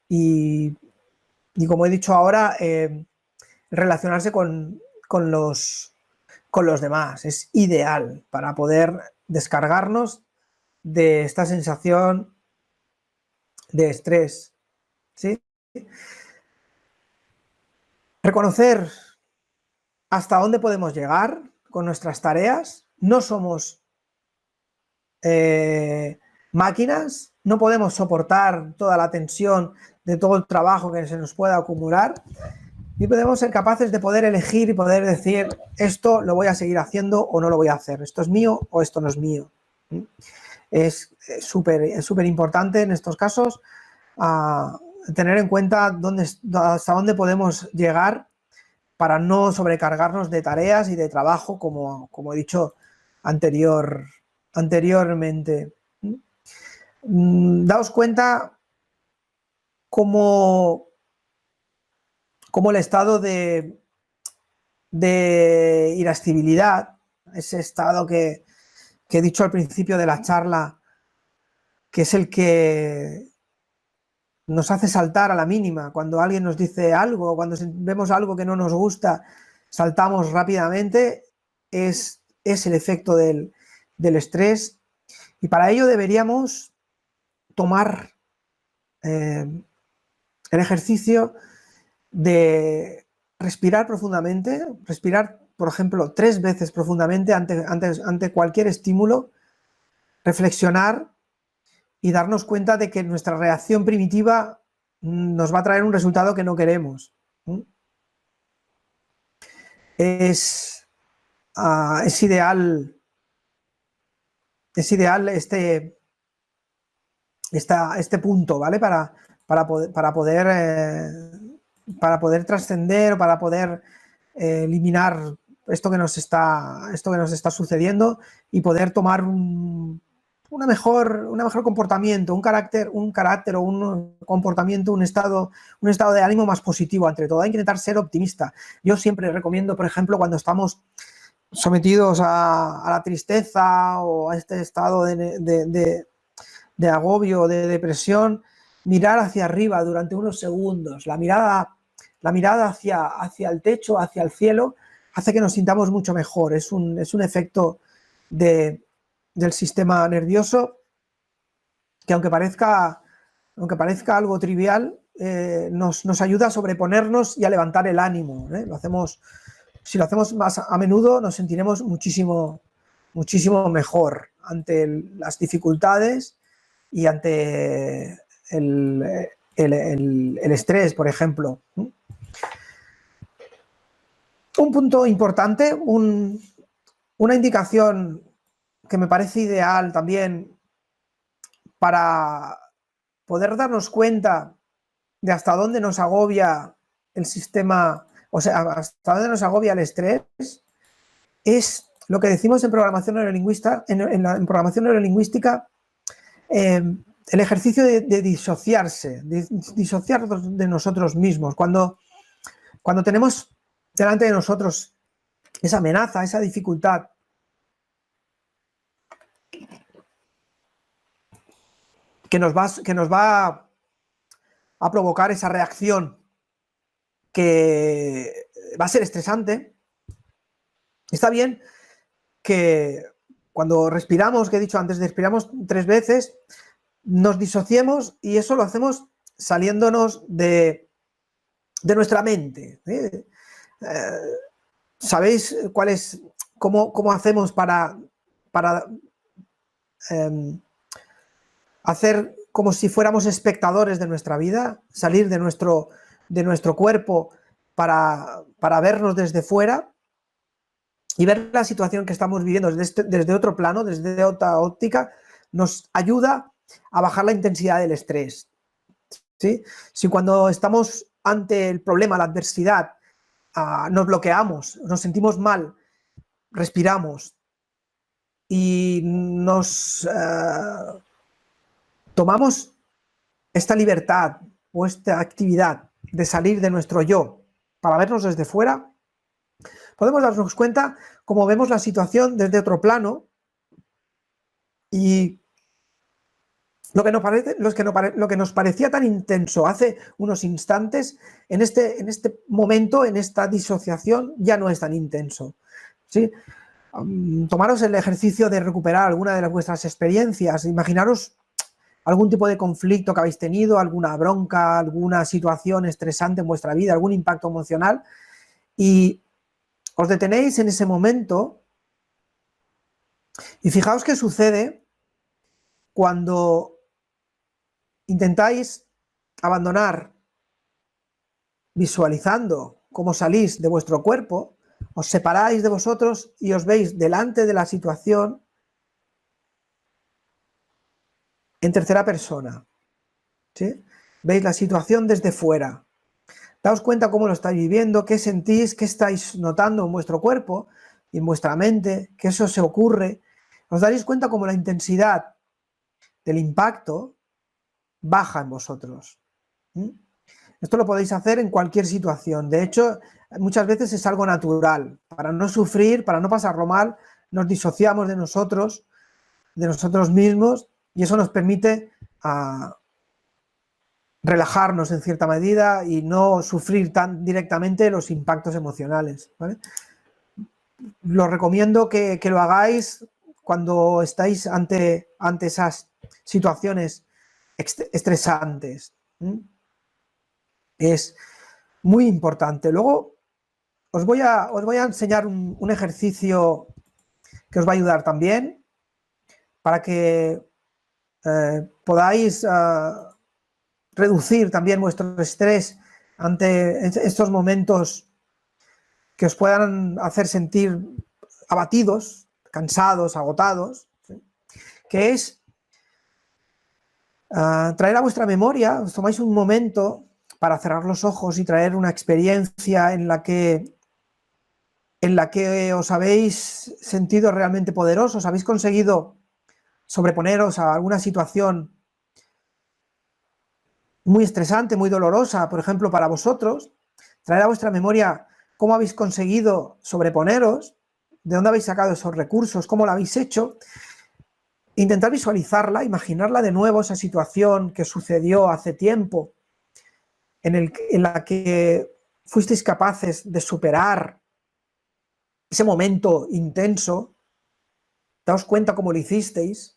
y como he dicho ahora, relacionarse con los demás. Es ideal para poder descargarnos de esta sensación de estrés, ¿sí? Reconocer hasta dónde podemos llegar con nuestras tareas. No somos máquinas, no podemos soportar toda la tensión de todo el trabajo que se nos pueda acumular, y podemos ser capaces de poder elegir y poder decir, esto lo voy a seguir haciendo o no lo voy a hacer, esto es mío o esto no es mío. Es súper importante en estos casos tener en cuenta hasta dónde podemos llegar para no sobrecargarnos de tareas y de trabajo, como he dicho anteriormente. Daos cuenta cómo el estado de irascibilidad, ese estado que he dicho al principio de la charla, que es el que nos hace saltar a la mínima. Cuando alguien nos dice algo, cuando vemos algo que no nos gusta, saltamos rápidamente. Es el efecto del estrés, y para ello deberíamos tomar el ejercicio de respirar profundamente, respirar, por ejemplo, 3 veces profundamente ante cualquier estímulo, reflexionar y darnos cuenta de que nuestra reacción primitiva nos va a traer un resultado que no queremos. Es ideal este punto, ¿vale? Para poder trascender, para poder eliminar esto que nos está sucediendo y poder tomar un mejor comportamiento, un carácter o un comportamiento, un estado de ánimo más positivo. Ante todo, hay que intentar ser optimista. Yo siempre recomiendo, por ejemplo, cuando estamos sometidos a la tristeza o a este estado de agobio, de depresión, mirar hacia arriba durante unos segundos. La mirada hacia el techo, hacia el cielo, hace que nos sintamos mucho mejor. Es un efecto del sistema nervioso que, aunque parezca algo trivial, nos ayuda a sobreponernos y a levantar el ánimo, ¿eh? Si lo hacemos más a menudo, nos sentiremos muchísimo mejor ante las dificultades y ante el estrés, por ejemplo. Un punto importante, una indicación que me parece ideal también para poder darnos cuenta de hasta dónde nos agobia el sistema, o sea, hasta dónde nos agobia el estrés, es lo que decimos en programación neurolingüística, en programación neurolingüística, el ejercicio de disociarse, de disociarnos de nosotros mismos. Cuando tenemos delante de nosotros esa amenaza, esa dificultad, que nos va a provocar esa reacción que va a ser estresante, está bien que cuando respiramos, que he dicho antes, respiramos 3 veces, nos disociemos, y eso lo hacemos saliéndonos de nuestra mente. ¿Sabéis cómo hacemos para hacer como si fuéramos espectadores de nuestra vida? Salir de nuestro cuerpo para vernos desde fuera y ver la situación que estamos viviendo desde otro plano, desde otra óptica, nos ayuda a bajar la intensidad del estrés. ¿Sí? Si cuando estamos ante el problema, la adversidad, nos bloqueamos, nos sentimos mal, respiramos y nos tomamos esta libertad o esta actividad de salir de nuestro yo para vernos desde fuera, podemos darnos cuenta cómo vemos la situación desde otro plano, y lo que nos parecía tan intenso hace unos instantes, en este momento, en esta disociación, ya no es tan intenso. ¿Sí? Tomaros el ejercicio de recuperar alguna de vuestras experiencias, imaginaros algún tipo de conflicto que habéis tenido, alguna bronca, alguna situación estresante en vuestra vida, algún impacto emocional, y os detenéis en ese momento y fijaos qué sucede cuando intentáis abandonar, visualizando cómo salís de vuestro cuerpo, os separáis de vosotros y os veis delante de la situación en tercera persona. ¿Sí? Veis la situación desde fuera. Daos cuenta cómo lo estáis viviendo, qué sentís, qué estáis notando en vuestro cuerpo y en vuestra mente, que eso se ocurre. Os daréis cuenta cómo la intensidad del impacto baja en vosotros. Esto lo podéis hacer en cualquier situación. De hecho, muchas veces es algo natural. Para no sufrir, para no pasarlo mal, nos disociamos de nosotros mismos, y eso nos permite relajarnos en cierta medida y no sufrir tan directamente los impactos emocionales, ¿vale? Lo recomiendo que lo hagáis cuando estáis ante esas situaciones estresantes. Es muy importante. Luego os voy a enseñar un ejercicio que os va a ayudar también para que podáis reducir también vuestro estrés ante estos momentos que os puedan hacer sentir abatidos, cansados, agotados, ¿sí? Que es traer a vuestra memoria, os tomáis un momento para cerrar los ojos y traer una experiencia en la que os habéis sentido realmente poderosos, habéis conseguido sobreponeros a alguna situación muy estresante, muy dolorosa, por ejemplo, para vosotros, traer a vuestra memoria cómo habéis conseguido sobreponeros, de dónde habéis sacado esos recursos, cómo lo habéis hecho, intentar visualizarla, imaginarla de nuevo, esa situación que sucedió hace tiempo, en la que fuisteis capaces de superar ese momento intenso. Daos cuenta cómo lo hicisteis,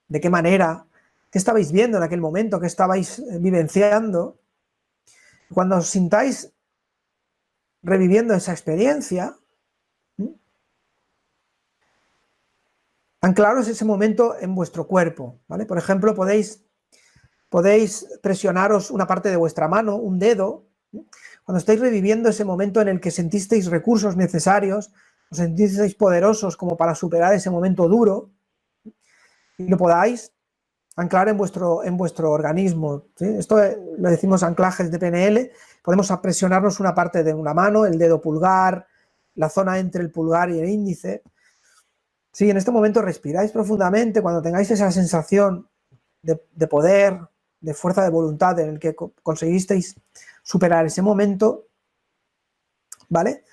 de qué manera, qué estabais viendo en aquel momento, qué estabais vivenciando. Cuando os sintáis reviviendo esa experiencia, anclaros ese momento en vuestro cuerpo, ¿vale? Por ejemplo, podéis presionaros una parte de vuestra mano, un dedo, cuando estáis reviviendo ese momento en el que sentisteis recursos necesarios, os sentisteis poderosos como para superar ese momento duro, y lo podáis anclar en vuestro organismo, ¿sí? Esto lo decimos anclajes de PNL. Podemos presionarnos una parte de una mano, el dedo pulgar, la zona entre el pulgar y el índice. Sí, en este momento respiráis profundamente, cuando tengáis esa sensación de poder, de fuerza de voluntad en el que conseguisteis superar ese momento, ¿vale?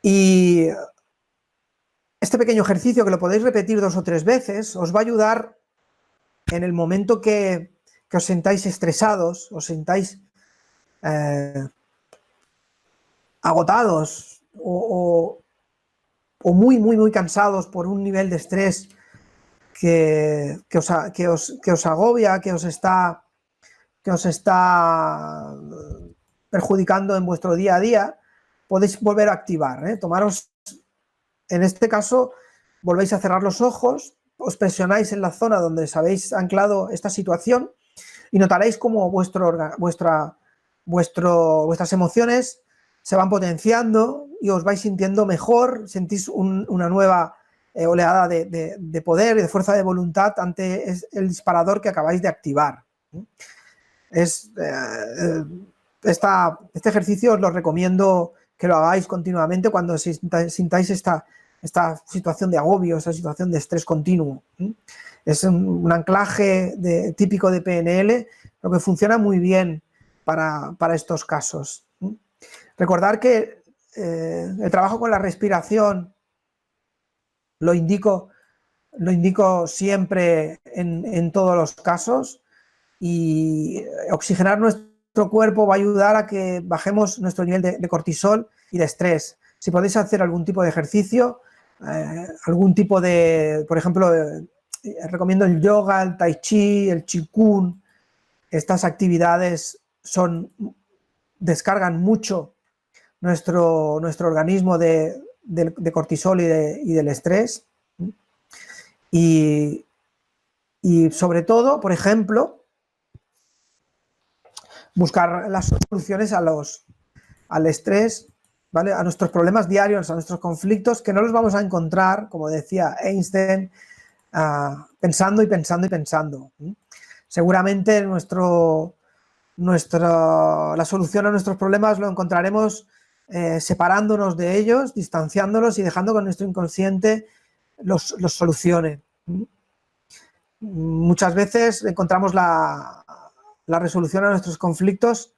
Y este pequeño ejercicio, que lo podéis repetir 2 o 3 veces, os va a ayudar en el momento que os sentáis estresados, os sentáis agotados o muy, muy, muy cansados por un nivel de estrés que os agobia, que os está perjudicando en vuestro día a día, podéis volver a activar, ¿eh? Tomaros, en este caso, volvéis a cerrar los ojos, os presionáis en la zona donde os habéis anclado esta situación y notaréis cómo vuestras emociones se van potenciando y os vais sintiendo mejor, sentís una nueva oleada de poder y de fuerza de voluntad ante el disparador que acabáis de activar. Este ejercicio os lo recomiendo que lo hagáis continuamente cuando sintáis esta situación de agobio, esta situación de estrés continuo. Es un anclaje típico de PNL, lo que funciona muy bien para estos casos. Recordar que el trabajo con la respiración lo indico siempre en todos los casos, y oxigenar nuestro cuerpo va a ayudar a que bajemos nuestro nivel de cortisol y de estrés. Si podéis hacer algún tipo de ejercicio, algún tipo de, por ejemplo, recomiendo el yoga, el tai chi, el qigong. Estas actividades descargan mucho nuestro organismo de cortisol y del estrés. Y sobre todo, por ejemplo, buscar las soluciones al estrés, ¿vale? A nuestros problemas diarios, a nuestros conflictos, que no los vamos a encontrar, como decía Einstein, pensando y pensando y pensando. Seguramente la solución a nuestros problemas lo encontraremos separándonos de ellos, distanciándolos y dejando que nuestro inconsciente los solucione. Muchas veces encontramos la resolución a nuestros conflictos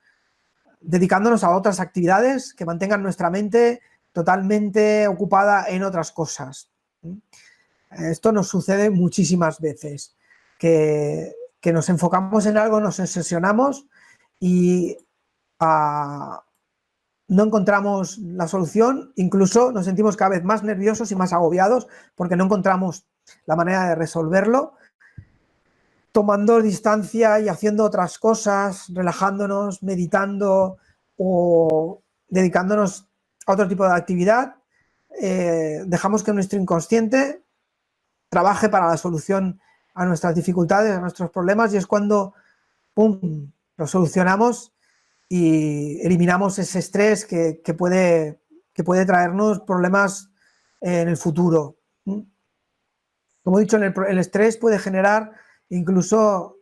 dedicándonos a otras actividades que mantengan nuestra mente totalmente ocupada en otras cosas. Esto nos sucede muchísimas veces, que nos enfocamos en algo, nos obsesionamos y no encontramos la solución, incluso nos sentimos cada vez más nerviosos y más agobiados porque no encontramos la manera de resolverlo, tomando distancia y haciendo otras cosas, relajándonos, meditando o dedicándonos a otro tipo de actividad. Dejamos que nuestro inconsciente trabaje para la solución a nuestras dificultades, a nuestros problemas, y es cuando ¡pum!, lo solucionamos y eliminamos ese estrés que puede traernos problemas en el futuro. Como he dicho, el estrés puede generar incluso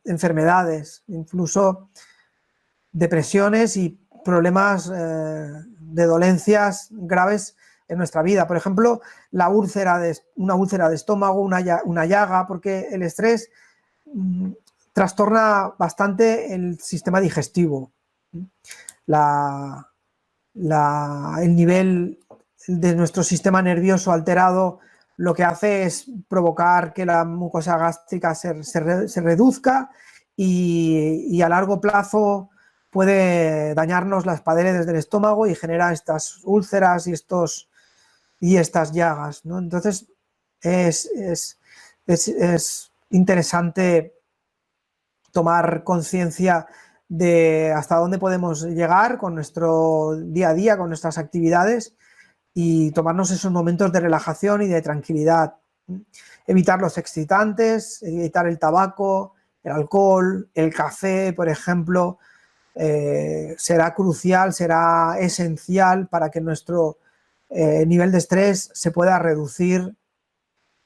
enfermedades, incluso depresiones y problemas de dolencias graves en nuestra vida. Por ejemplo, una úlcera de estómago, una llaga, porque el estrés trastorna bastante el sistema digestivo. El nivel de nuestro sistema nervioso alterado lo que hace es provocar que la mucosa gástrica se reduzca y a largo plazo puede dañarnos las paredes del estómago y genera estas úlceras y estas llagas, ¿no? Entonces es interesante tomar conciencia de hasta dónde podemos llegar con nuestro día a día, con nuestras actividades, y tomarnos esos momentos de relajación y de tranquilidad. Evitar los excitantes, evitar el tabaco, el alcohol, el café, por ejemplo, será crucial, será esencial para que nuestro nivel de estrés se pueda reducir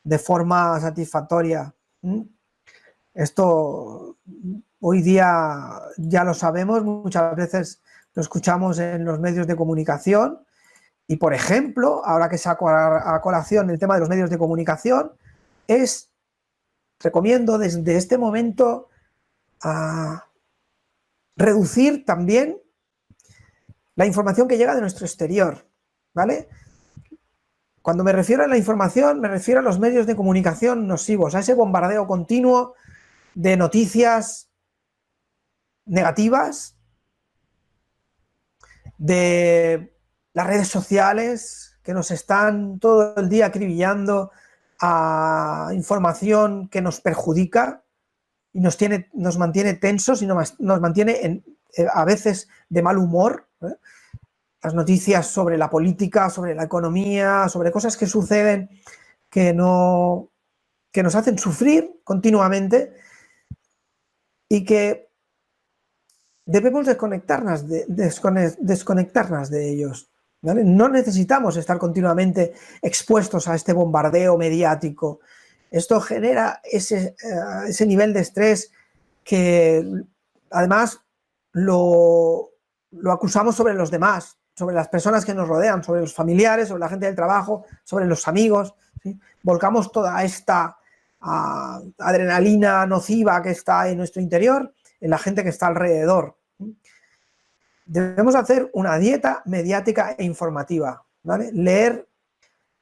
de forma satisfactoria. Esto hoy día ya lo sabemos, muchas veces lo escuchamos en los medios de comunicación. Y, por ejemplo, ahora que saco a colación el tema de los medios de comunicación, recomiendo desde este momento reducir también la información que llega de nuestro exterior, ¿vale? Cuando me refiero a la información, me refiero a los medios de comunicación nocivos, a ese bombardeo continuo de noticias negativas, de las redes sociales que nos están todo el día acribillando a información que nos perjudica y nos mantiene tensos y nos mantiene a veces de mal humor. Las noticias sobre la política, sobre la economía, sobre cosas que suceden que nos hacen sufrir continuamente y que debemos desconectarnos de ellos, ¿vale? No necesitamos estar continuamente expuestos a este bombardeo mediático. Esto genera ese nivel de estrés que además lo acusamos sobre los demás, sobre las personas que nos rodean, sobre los familiares, sobre la gente del trabajo, sobre los amigos, ¿sí? Volcamos toda esta adrenalina nociva que está en nuestro interior en la gente que está alrededor. Debemos hacer una dieta mediática e informativa, ¿vale? Leer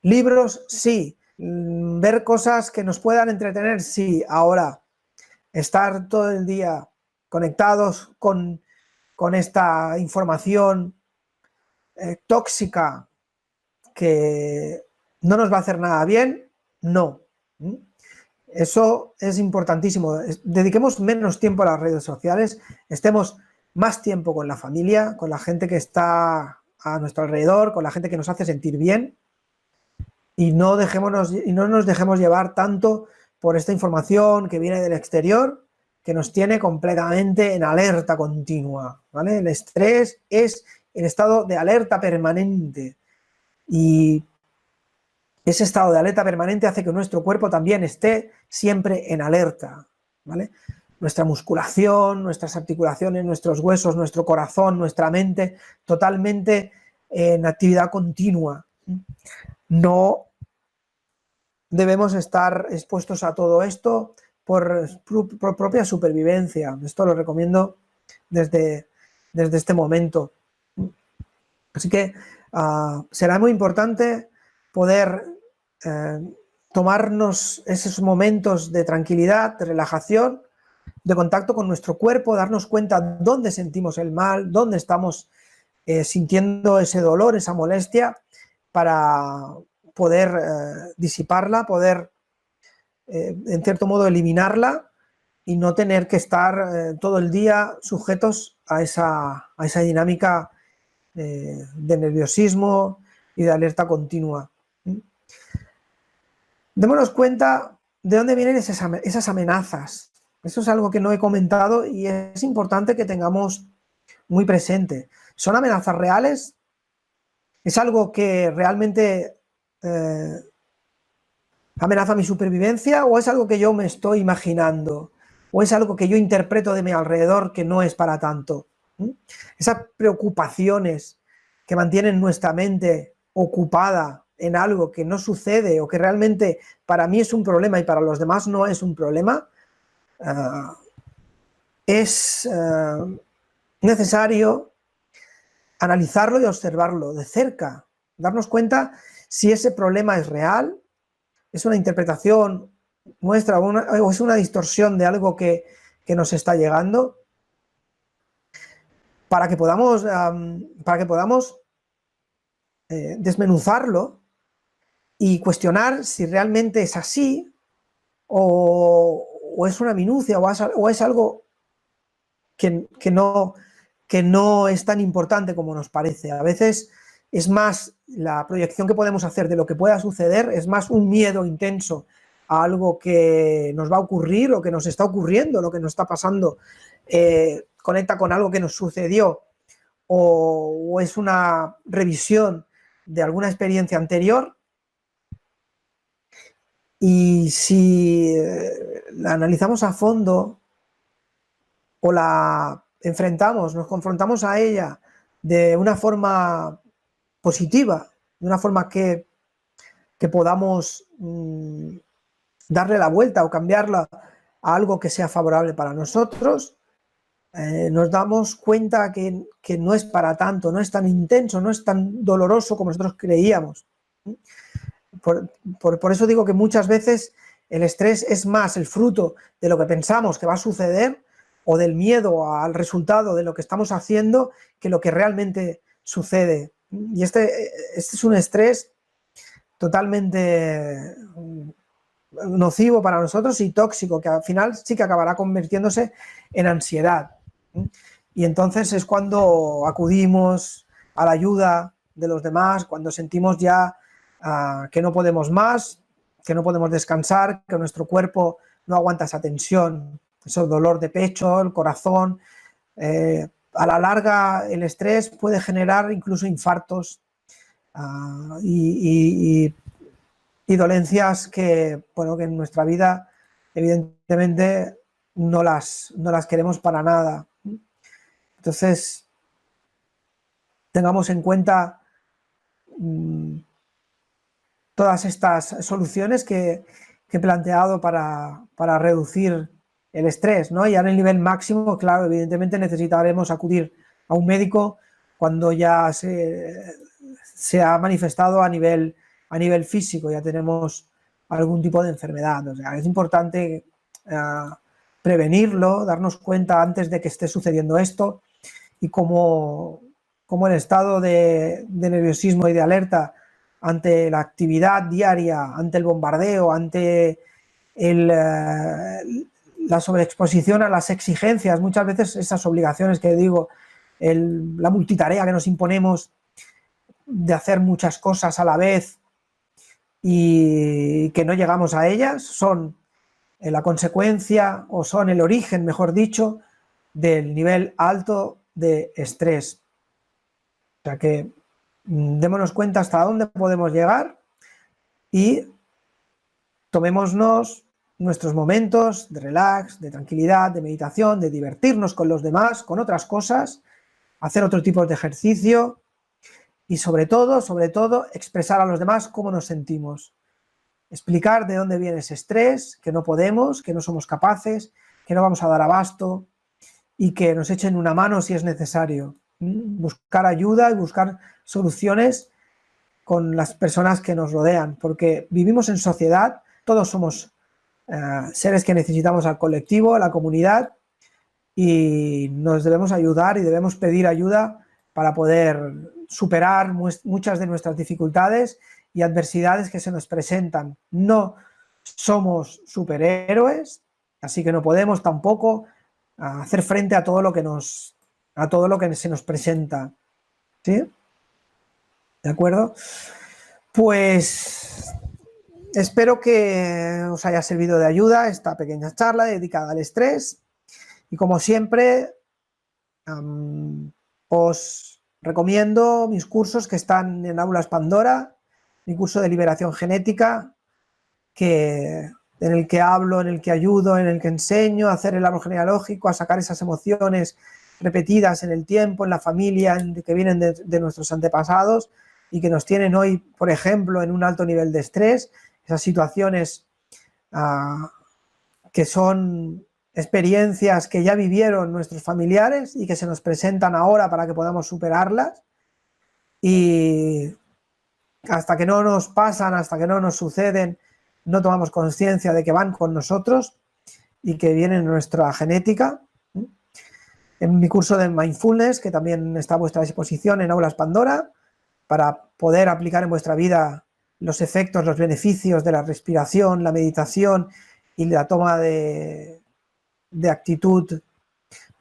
libros, sí. Ver cosas que nos puedan entretener, sí. Ahora, estar todo el día conectados con esta información tóxica que no nos va a hacer nada bien, no. Eso es importantísimo. Dediquemos menos tiempo a las redes sociales, estemos más tiempo con la familia, con la gente que está a nuestro alrededor, con la gente que nos hace sentir bien y no nos dejemos llevar tanto por esta información que viene del exterior, que nos tiene completamente en alerta continua, ¿vale? El estrés es el estado de alerta permanente y ese estado de alerta permanente hace que nuestro cuerpo también esté siempre en alerta, ¿vale? Nuestra musculación, nuestras articulaciones, nuestros huesos, nuestro corazón, nuestra mente, totalmente en actividad continua. No debemos estar expuestos a todo esto por propia supervivencia. Esto lo recomiendo desde este momento. Así que será muy importante poder tomarnos esos momentos de tranquilidad, de relajación, de contacto con nuestro cuerpo, darnos cuenta dónde sentimos el mal, dónde estamos sintiendo ese dolor, esa molestia, para poder disiparla, poder en cierto modo eliminarla y no tener que estar todo el día sujetos a esa dinámica de nerviosismo y de alerta continua. Démonos cuenta de dónde vienen esas amenazas. Eso es algo que no he comentado y es importante que tengamos muy presente. ¿Son amenazas reales? ¿Es algo que realmente amenaza mi supervivencia o es algo que yo me estoy imaginando? ¿O es algo que yo interpreto de mi alrededor que no es para tanto? Esas preocupaciones que mantienen nuestra mente ocupada en algo que no sucede o que realmente para mí es un problema y para los demás no es un problema, es necesario analizarlo y observarlo de cerca, darnos cuenta si ese problema es real, es una interpretación nuestra o es una distorsión de algo que nos está llegando, para que podamos desmenuzarlo y cuestionar si realmente es así o es una minucia o es algo que no es tan importante como nos parece. A veces es más la proyección que podemos hacer de lo que pueda suceder, es más un miedo intenso a algo que nos va a ocurrir o que nos está ocurriendo, lo que nos está pasando, conecta con algo que nos sucedió o es una revisión de alguna experiencia anterior. Y si la analizamos a fondo o la enfrentamos, nos confrontamos a ella de una forma positiva, de una forma que podamos darle la vuelta o cambiarla a algo que sea favorable para nosotros, nos damos cuenta que no es para tanto, no es tan intenso, no es tan doloroso como nosotros creíamos. Por eso digo que muchas veces el estrés es más el fruto de lo que pensamos que va a suceder o del miedo al resultado de lo que estamos haciendo que lo que realmente sucede. Y este es un estrés totalmente nocivo para nosotros y tóxico, que al final sí que acabará convirtiéndose en ansiedad. Y entonces es cuando acudimos a la ayuda de los demás, cuando sentimos ya que no podemos más, que no podemos descansar, que nuestro cuerpo no aguanta esa tensión, ese dolor de pecho, el corazón. A la larga el estrés puede generar incluso infartos y dolencias que, bueno, que en nuestra vida evidentemente no las queremos para nada. Entonces, tengamos en cuenta todas estas soluciones que he planteado para reducir el estrés, ¿no? Ya en el nivel máximo, claro, evidentemente necesitaremos acudir a un médico cuando ya se ha manifestado a nivel físico, ya tenemos algún tipo de enfermedad. O sea, es importante prevenirlo, darnos cuenta antes de que esté sucediendo esto, y como el estado de nerviosismo y de alerta ante la actividad diaria, ante el bombardeo, ante la sobreexposición a las exigencias, muchas veces esas obligaciones que digo, la multitarea que nos imponemos de hacer muchas cosas a la vez y que no llegamos a ellas, son la consecuencia, o son el origen, mejor dicho, del nivel alto de estrés. O sea que démonos cuenta hasta dónde podemos llegar y tomémonos nuestros momentos de relax, de tranquilidad, de meditación, de divertirnos con los demás, con otras cosas, hacer otro tipo de ejercicio y sobre todo, expresar a los demás cómo nos sentimos. Explicar de dónde viene ese estrés, que no podemos, que no somos capaces, que no vamos a dar abasto y que nos echen una mano si es necesario. Buscar ayuda y buscar soluciones con las personas que nos rodean, porque vivimos en sociedad, todos somos seres que necesitamos al colectivo, a la comunidad, y nos debemos ayudar y debemos pedir ayuda para poder superar muchas de nuestras dificultades y adversidades que se nos presentan. No somos superhéroes, así que no podemos tampoco hacer frente a todo lo que se nos presenta. ¿Sí? ¿De acuerdo? Pues espero que os haya servido de ayuda esta pequeña charla dedicada al estrés, y como siempre os recomiendo mis cursos que están en Aulas Pandora, mi curso de liberación genética, en el que hablo, en el que ayudo, en el que enseño a hacer el árbol genealógico, a sacar esas emociones repetidas en el tiempo, en la familia, que vienen de nuestros antepasados y que nos tienen hoy, por ejemplo, en un alto nivel de estrés, esas situaciones que son experiencias que ya vivieron nuestros familiares y que se nos presentan ahora para que podamos superarlas, y hasta que no nos pasan, hasta que no nos suceden, no tomamos conciencia de que van con nosotros y que vienen en nuestra genética. En mi curso de Mindfulness, que también está a vuestra disposición en Aulas Pandora, para poder aplicar en vuestra vida los efectos, los beneficios de la respiración, la meditación y la toma de actitud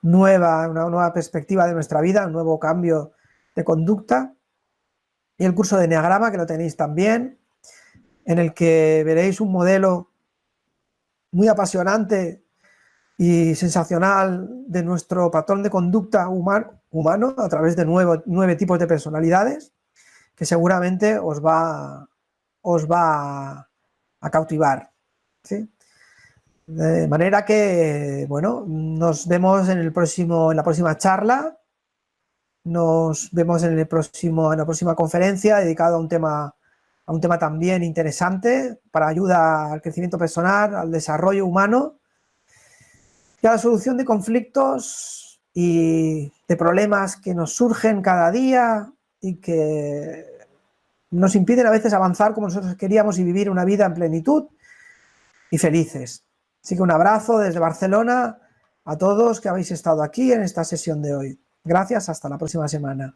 nueva, una nueva perspectiva de nuestra vida, un nuevo cambio de conducta. Y el curso de Enneagrama, que lo tenéis también, en el que veréis un modelo muy apasionante y sensacional de nuestro patrón de conducta humano a través de 9 tipos de personalidades, que seguramente os va a cautivar, ¿sí? De manera que, bueno, nos vemos en la próxima charla, nos vemos en la próxima conferencia dedicada a un tema también interesante para ayuda al crecimiento personal, al desarrollo humano y a la solución de conflictos y de problemas que nos surgen cada día y que nos impiden a veces avanzar como nosotros queríamos y vivir una vida en plenitud y felices. Así que un abrazo desde Barcelona a todos que habéis estado aquí en esta sesión de hoy. Gracias, hasta la próxima semana.